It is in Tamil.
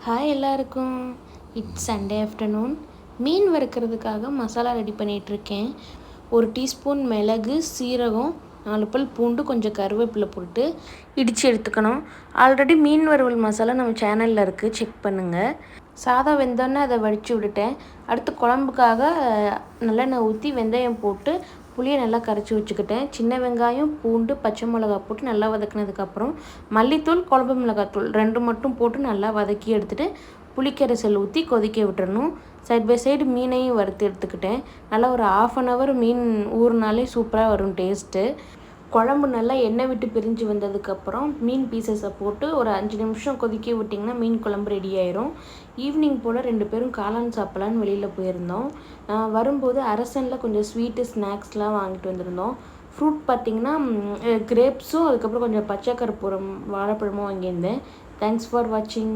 ஹாய் எல்லாருக்கும். It's Sunday afternoon. மீன் வறுக்கிறதுக்காக மசாலா ரெடி பண்ணிகிட்ருக்கேன். 1 டீஸ்பூன் மிளகு, சீரகம், 4 பல் பூண்டு, கொஞ்சம் கருவேப்பிலை போட்டு இடித்து எடுத்துக்கணும். ஆல்ரெடி மீன் வறுவல் மசாலா நம்ம சேனலில் இருக்குது, செக் பண்ணுங்கள். சாதம் வெந்தோடனே அதை வடித்து விட்டுட்டேன். அடுத்து குழம்புக்காக நல்லெண்ணெய் ஊற்றி வெந்தயம் போட்டு புளியை நல்லா கரைச்சி வச்சுக்கிட்டேன். சின்ன வெங்காயம், பூண்டு, பச்சை மிளகா போட்டு நல்லா வதக்கினதுக்கப்புறம் மல்லித்தூள், குழம்பு மிளகாத்தூள் 2 மட்டும் போட்டு நல்லா வதக்கி எடுத்துகிட்டு புளிக்கரைசல் ஊற்றி கொதிக்க விட்டுறணும். சைட் பை சைடு மீனையும் வறுத்து எடுத்துக்கிட்டேன். நல்லா ஒரு 1/2 அன் ஹவர் மீன் ஊறினாலே சூப்பராக வரும் டேஸ்ட்டு. குழம்பு நல்லா எண்ணெய் விட்டு பிரிஞ்சு வந்ததுக்கப்புறம் மீன் பீசஸை போட்டு ஒரு 5 நிமிஷம் கொதிக்க விட்டிங்கன்னா மீன் குழம்பு ரெடி ஆயிரும். ஈவினிங் போல் 2 பேரும் காளான் சாப்பிட்லான்னு வெளியில் போயிருந்தோம். வரும்போது அரசனில் கொஞ்சம் ஸ்வீட்டு ஸ்நாக்ஸ்லாம் வாங்கிட்டு வந்திருந்தோம். ஃப்ரூட் பார்த்திங்கன்னா கிரேப்ஸும் அதுக்கப்புறம் கொஞ்சம் பச்சை கற்பூரம் வாழைப்பழமும் வாங்கியிருந்தேன். தேங்க்ஸ் ஃபார் வாட்சிங்.